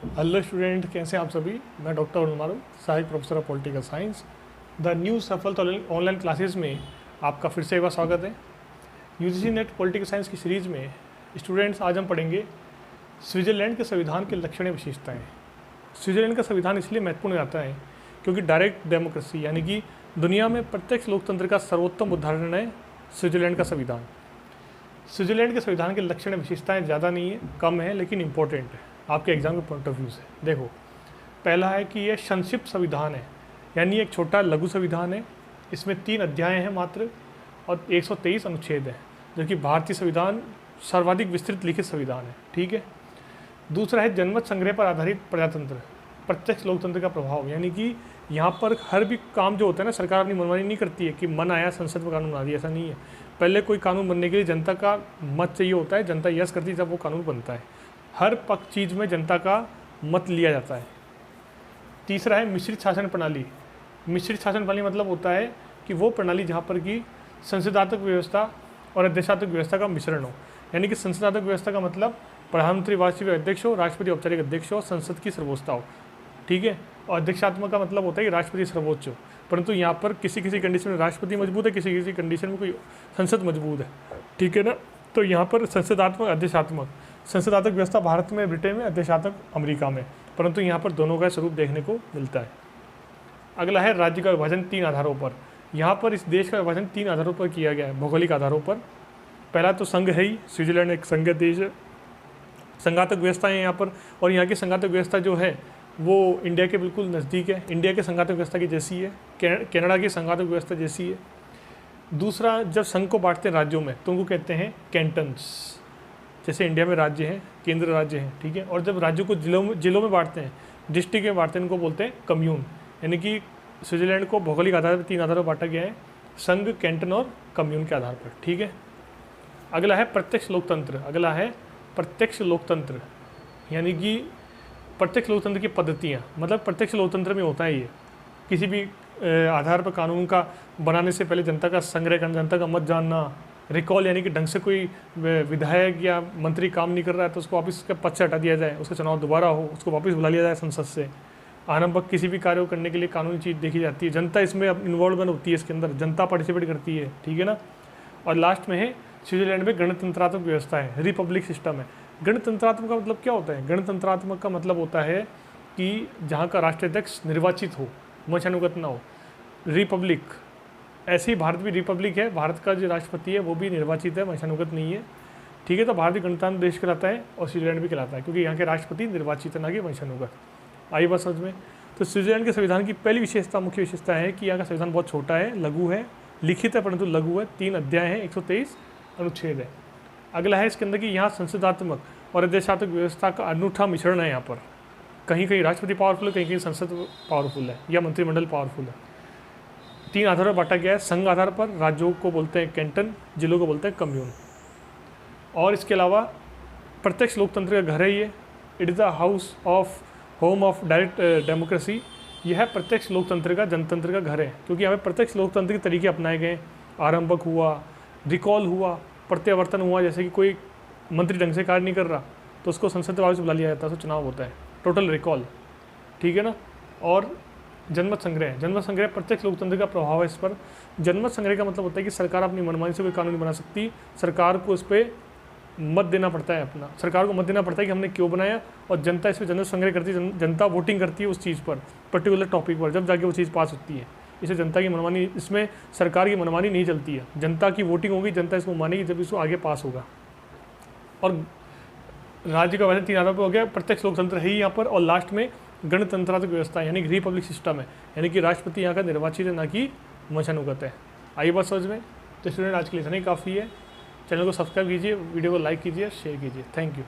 Hello student, कैसे हैं आप सभी। मैं डॉक्टर अरुण मारू, सहायक professor of political science. The new सफल ऑनलाइन क्लासेस में आपका फिर से एक बार स्वागत है। यूजीसी नेट पॉलिटिकल साइंस की सीरीज़ में स्टूडेंट्स आज हम पढ़ेंगे स्विट्ज़रलैंड के संविधान के लक्षण विशेषताएँ। स्विट्ज़रलैंड का संविधान इसलिए महत्वपूर्ण रहता है क्योंकि डायरेक्ट डेमोक्रेसी यानी कि दुनिया में प्रत्यक्ष लोकतंत्र का सर्वोत्तम उदाहरण है स्विट्ज़रलैंड का संविधान। स्विट्ज़रलैंड के संविधान के लक्षण विशेषताएँ ज़्यादा नहीं है, कम है, लेकिन इंपॉर्टेंट है आपके एग्जाम के पॉइंट ऑफ व्यू से। देखो, पहला है कि यह संक्षिप्त संविधान है, यानी एक छोटा लघु संविधान है। इसमें 3 अध्याय हैं मात्र और 123 अनुच्छेद हैं, जो कि भारतीय संविधान सर्वाधिक विस्तृत लिखित संविधान है। ठीक है। दूसरा है जनमत संग्रह पर आधारित प्रजातंत्र, प्रत्यक्ष लोकतंत्र का प्रभाव, यानी कि यहाँ पर हर भी काम जो होता है ना, सरकार अपनी मनमानी नहीं करती है कि मन आया संसद में कानून बना दिया, ऐसा नहीं है। पहले कोई कानून बनने के लिए जनता का मत चाहिए होता है, जनता यस करती है जब वो कानून बनता है। हर पक्ष चीज़ में जनता का मत लिया जाता है। तीसरा है मिश्रित शासन प्रणाली। मिश्रित शासन प्रणाली मतलब होता है कि वो प्रणाली जहाँ पर कि संसदात्मक व्यवस्था और अध्यक्षात्मक व्यवस्था का मिश्रण हो, यानी कि संसदात्मक व्यवस्था का मतलब प्रधानमंत्री वास्तविक अध्यक्ष हो, राष्ट्रपति औपचारिक अध्यक्ष हो, संसद की सर्वोच्चता हो। ठीक है। और अध्यक्षात्मक का मतलब होता है कि राष्ट्रपति सर्वोच्च हो, परंतु यहाँ पर किसी किसी कंडीशन में राष्ट्रपति मजबूत है, किसी किसी कंडीशन में कोई संसद मजबूत है। ठीक है ना। तो यहाँ पर संसदात्मक अध्यक्षात्मक, संसदात्मक व्यवस्था भारत में, ब्रिटेन में, अध्यक्षात्मक अमेरिका में, परंतु यहाँ पर दोनों का स्वरूप देखने को मिलता है। अगला है राज्य का विभाजन 3 आधारों पर। यहाँ पर इस देश का विभाजन 3 आधारों पर किया गया है, भौगोलिक आधारों पर। पहला तो संघ है ही, स्विट्जरलैंड एक संघ देश है। संघात्मक व्यवस्था है यहाँ पर, और यहाँ की संघात्मक व्यवस्था जो है वो इंडिया के बिल्कुल नज़दीक है, इंडिया के संघात्मक व्यवस्था की जैसी है, कनाडा की संघात्मक व्यवस्था जैसी है। दूसरा, जब संघ को बांटते हैं राज्यों में तो उनको कहते हैं कैंटन्स, जैसे इंडिया में राज्य हैं, केंद्र राज्य हैं। ठीक है। और जब राज्यों को जिलों में बांटते हैं, डिस्ट्रिक्ट में बांटते हैं, इनको बोलते हैं कम्यून। यानी कि स्विट्जरलैंड को भौगोलिक आधार पर 3 आधारों पर बांटा गया है, संघ, कैंटन और कम्यून के आधार पर। ठीक है। अगला है प्रत्यक्ष लोकतंत्र। अगला है प्रत्यक्ष लोकतंत्र, यानी कि प्रत्यक्ष लोकतंत्र की पद्धतियाँ, मतलब प्रत्यक्ष लोकतंत्र में होता है ये किसी भी आधार पर कानून का बनाने से पहले जनता का संग्रह करना, जनता का मत जानना, रिकॉल, यानी कि ढंग से कोई विधायक या मंत्री काम नहीं कर रहा है तो उसको वापस उसके पद से हटा दिया जाए, उसका चुनाव दोबारा हो, उसको वापस बुला लिया जाए संसद से। आरंभक किसी भी कार्य को करने के लिए कानूनी चीज़ देखी जाती है, जनता इसमें इन्वॉल्वमेंट होती है, इसके अंदर जनता पार्टिसिपेट करती है। ठीक है ना। और लास्ट में है स्विट्जरलैंड में गणतंत्रात्मक व्यवस्था है, रिपब्लिक सिस्टम है। गणतंत्रात्मक का मतलब क्या होता है? गणतंत्रात्मक का मतलब होता है कि जहाँ का राष्ट्राध्यक्ष निर्वाचित हो, वंशानुगत ना हो। रिपब्लिक, ऐसे ही भारत भी रिपब्लिक है, भारत का जो राष्ट्रपति है वो भी निर्वाचित है, वंशानुगत नहीं है। ठीक है। तो भारत गणतंत्र देश कहलाता है और स्विट्जरलैंड भी कहलाता है, क्योंकि यहाँ के राष्ट्रपति निर्वाचित है, ना कि वंशानुगत। आई बात समझ में। तो स्विट्जरलैंड के संविधान की पहली विशेषता, मुख्य विशेषता है कि यहाँ का संविधान बहुत छोटा है, लघु है, लिखित है परंतु लघु है, 3 अध्याय हैं, 123 अनुच्छेद है। अगला है इसके अंदर कि यहाँ संसदात्मक और अध्यक्षात्मक व्यवस्था का अनूठा मिश्रण है। यहाँ पर कहीं कहीं राष्ट्रपति पावरफुल है, कहीं कहीं संसद पावरफुल है या मंत्रिमंडल पावरफुल है। 3 आधारों पर बांटा गया है, संघ आधार पर, राज्यों को बोलते हैं कैंटन, जिलों को बोलते हैं कम्यून। और इसके अलावा प्रत्यक्ष लोकतंत्र का घर है ये, it is the house of home of direct democracy. यह है प्रत्यक्ष लोकतंत्र का, जनतंत्र का घर है, क्योंकि यहाँ पे प्रत्यक्ष लोकतंत्र के तरीके अपनाए गए। आरंभक हुआ, रिकॉल हुआ, प्रत्यावर्तन हुआ, जैसे कि कोई मंत्री ढंग से कार्य नहीं कर रहा तो उसको संसद वापस बुला लिया जाता है, तो चुनाव होता है, टोटल रिकॉल। ठीक है ना। और जनमत संग्रह, जनमत संग्रह प्रत्यक्ष लोकतंत्र का प्रभाव है इस पर। जनमत संग्रह का मतलब होता है कि सरकार अपनी मनमानी से कोई कानून बना सकती, सरकार को इस पर मत देना पड़ता है, अपना सरकार को मत देना पड़ता है कि हमने क्यों बनाया, और जनता इस पर जनमत संग्रह करती है, जनता वोटिंग करती है उस चीज़ पर, पर्टिकुलर टॉपिक पर, जब जाके वो चीज़ पास होती है। इसे जनता की मनमानी, इसमें सरकार की मनमानी नहीं चलती है, जनता की वोटिंग होगी, जनता इसको मानेगी, जब इसको आगे पास होगा। और राज्य का वैसे 3 आधार पर हो गया, प्रत्यक्ष लोकतंत्र है ही यहाँ पर। और लास्ट में गणतंत्रात्मक व्यवस्था यानी कि रिपब्लिक सिस्टम है, यानी कि राष्ट्रपति यहाँ का निर्वाचित है, ना कि वंशानुगत है। आई बात समझ में। तो स्टूडेंट, आज के लिए इतना ही काफ़ी है। चैनल को सब्सक्राइब कीजिए, वीडियो को लाइक कीजिए, शेयर कीजिए। Thank you.